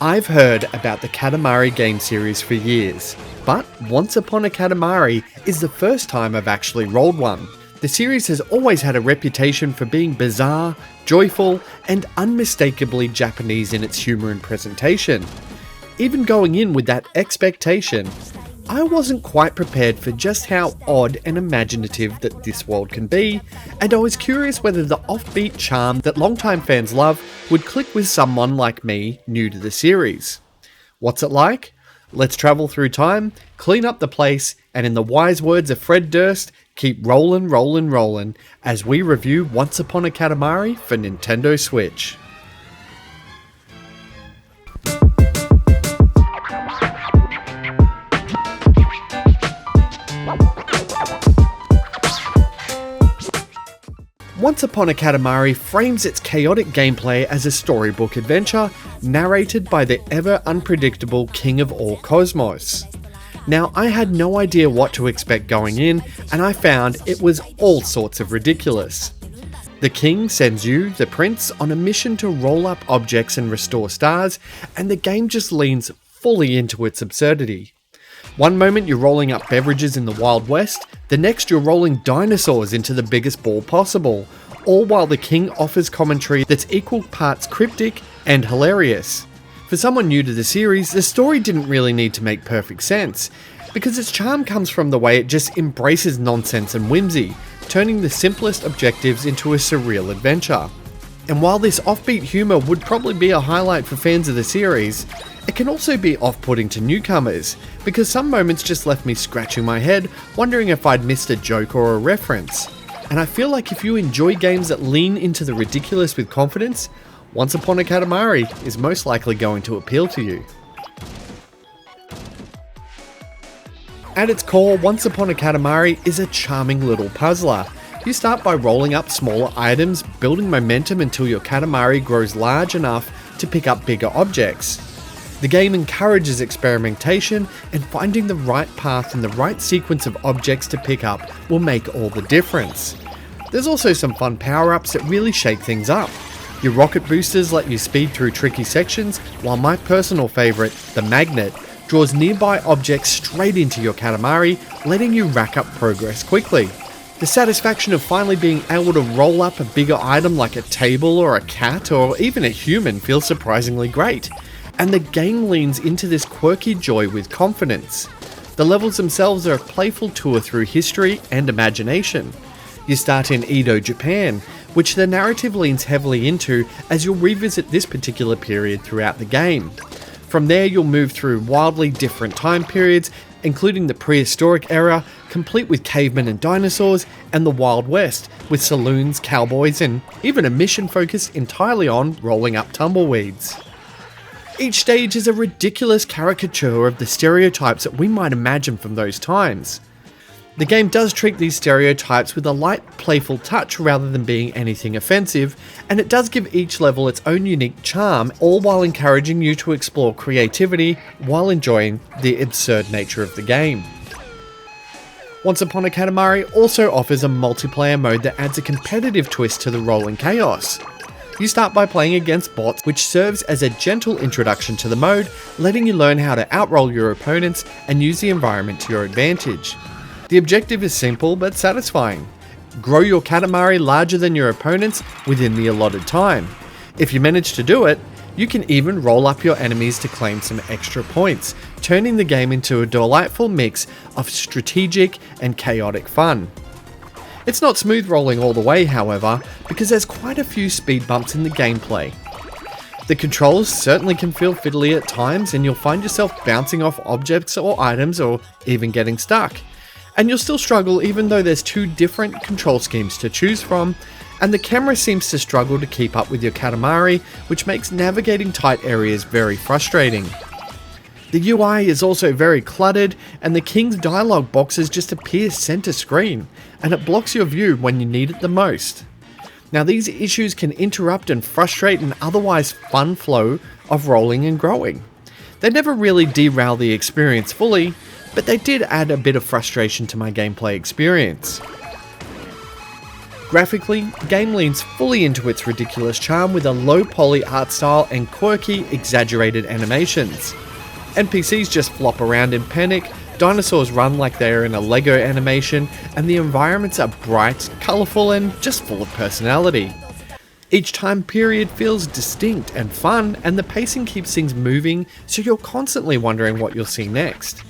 I've heard about the Katamari game series for years, but Once Upon a Katamari is the first time I've actually rolled one. The series has always had a reputation for being bizarre, joyful, and unmistakably Japanese in its humour and presentation. Even going in with that expectation, I wasn't quite prepared for just how odd and imaginative that this world can be, and I was curious whether the offbeat charm that longtime fans love would click with someone like me new to the series. What's it like? Let's travel through time, clean up the place, and in the wise words of Fred Durst, keep rollin' as we review Once Upon a Katamari for Nintendo Switch. Once Upon a Katamari frames its chaotic gameplay as a storybook adventure, narrated by the ever-unpredictable King of all Cosmos. Now, I had no idea what to expect going in, and I found it was all sorts of ridiculous. The king sends you, the prince, on a mission to roll up objects and restore stars, and the game just leans fully into its absurdity. One moment you're rolling up beverages in the Wild West, the next you're rolling dinosaurs into the biggest ball possible, all while the king offers commentary that's equal parts cryptic and hilarious. For someone new to the series, the story didn't really need to make perfect sense, because its charm comes from the way it just embraces nonsense and whimsy, turning the simplest objectives into a surreal adventure. And while this offbeat humour would probably be a highlight for fans of the series, it can also be off-putting to newcomers, because some moments just left me scratching my head, wondering if I'd missed a joke or a reference. And I feel like if you enjoy games that lean into the ridiculous with confidence, Once Upon a Katamari is most likely going to appeal to you. At its core, Once Upon a Katamari is a charming little puzzler. You start by rolling up smaller items, building momentum until your Katamari grows large enough to pick up bigger objects. The game encourages experimentation, and finding the right path and the right sequence of objects to pick up will make all the difference. There's also some fun power-ups that really shake things up. Your rocket boosters let you speed through tricky sections, while my personal favourite, the magnet, draws nearby objects straight into your Katamari, letting you rack up progress quickly. The satisfaction of finally being able to roll up a bigger item like a table or a cat or even a human feels surprisingly great. And the game leans into this quirky joy with confidence. The levels themselves are a playful tour through history and imagination. You start in Edo, Japan, which the narrative leans heavily into as you'll revisit this particular period throughout the game. From there you'll move through wildly different time periods, including the prehistoric era, complete with cavemen and dinosaurs, and the Wild West, with saloons, cowboys, and even a mission focused entirely on rolling up tumbleweeds. Each stage is a ridiculous caricature of the stereotypes that we might imagine from those times. The game does treat these stereotypes with a light, playful touch rather than being anything offensive, and it does give each level its own unique charm, all while encouraging you to explore creativity while enjoying the absurd nature of the game. Once Upon a Katamari also offers a multiplayer mode that adds a competitive twist to the rolling chaos. You start by playing against bots, which serves as a gentle introduction to the mode, letting you learn how to outroll your opponents and use the environment to your advantage. The objective is simple but satisfying. Grow your Katamari larger than your opponents within the allotted time. If you manage to do it, you can even roll up your enemies to claim some extra points, turning the game into a delightful mix of strategic and chaotic fun. It's not smooth rolling all the way, however, because there's quite a few speed bumps in the gameplay. The controls certainly can feel fiddly at times, and you'll find yourself bouncing off objects or items or even getting stuck. And you'll still struggle even though there's two different control schemes to choose from, and the camera seems to struggle to keep up with your Katamari, which makes navigating tight areas very frustrating. The UI is also very cluttered, and the king's dialogue boxes just appear center screen, and it blocks your view when you need it the most. Now, these issues can interrupt and frustrate an otherwise fun flow of rolling and growing. They never really derail the experience fully, but they did add a bit of frustration to my gameplay experience. Graphically, the game leans fully into its ridiculous charm with a low poly art style and quirky, exaggerated animations. NPCs just flop around in panic, dinosaurs run like they're in a Lego animation, and the environments are bright, colourful, and just full of personality. Each time period feels distinct and fun, and the pacing keeps things moving, so you're constantly wondering what you'll see next.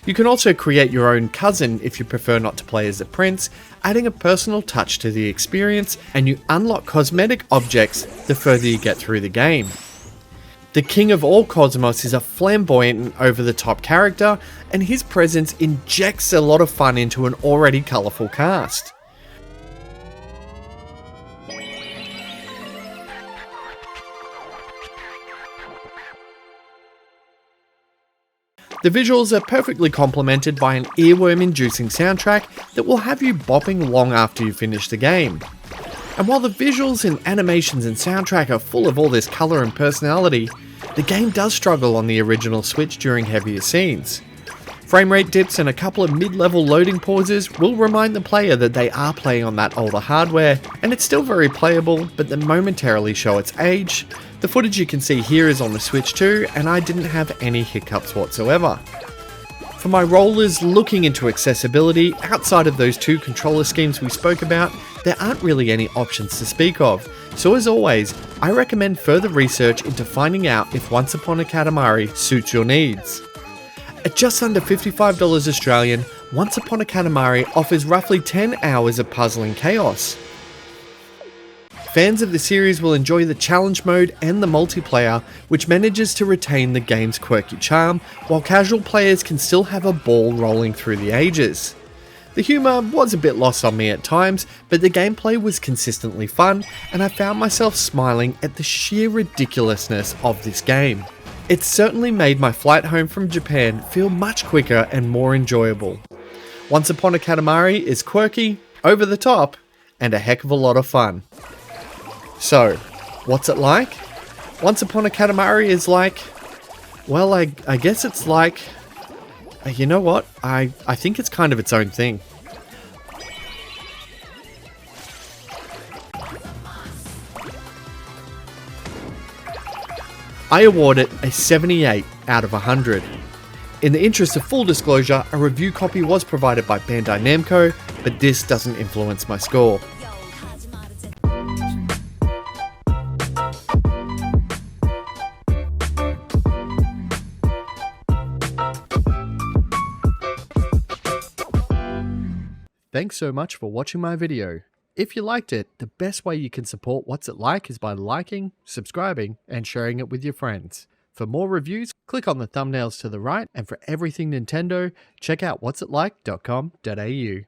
You can also create your own cousin if you prefer not to play as a prince, adding a personal touch to the experience, and you unlock cosmetic objects the further you get through the game. The king of all cosmos is a flamboyant and over-the-top character, and his presence injects a lot of fun into an already colourful cast. The visuals are perfectly complemented by an earworm-inducing soundtrack that will have you bopping long after you finish the game. And while the visuals and animations and soundtrack are full of all this colour and personality, the game does struggle on the original Switch during heavier scenes. Frame rate dips and a couple of mid-level loading pauses will remind the player that they are playing on that older hardware, and it's still very playable, but they momentarily show its age. The footage you can see here is on the Switch too, and I didn't have any hiccups whatsoever. For my rollers looking into accessibility, outside of those two controller schemes we spoke about, there aren't really any options to speak of, so as always, I recommend further research into finding out if Once Upon a Katamari suits your needs. At just under $55 Australian, Once Upon a Katamari offers roughly 10 hours of puzzling chaos. Fans of the series will enjoy the challenge mode and the multiplayer, which manages to retain the game's quirky charm, while casual players can still have a ball rolling through the ages. The humour was a bit lost on me at times, but the gameplay was consistently fun, and I found myself smiling at the sheer ridiculousness of this game. It certainly made my flight home from Japan feel much quicker and more enjoyable. Once Upon a Katamari is quirky, over the top, and a heck of a lot of fun. So, what's it like? Once Upon a Katamari is like, well, I guess it's like, you know what, I think it's kind of its own thing. I award it a 78 out of 100. In the interest of full disclosure, a review copy was provided by Bandai Namco, but this doesn't influence my score. Thanks so much for watching my video. If you liked it, the best way you can support What's It Like is by liking, subscribing, and sharing it with your friends. For more reviews, click on the thumbnails to the right, and for everything Nintendo, check out whatsitlike.com.au.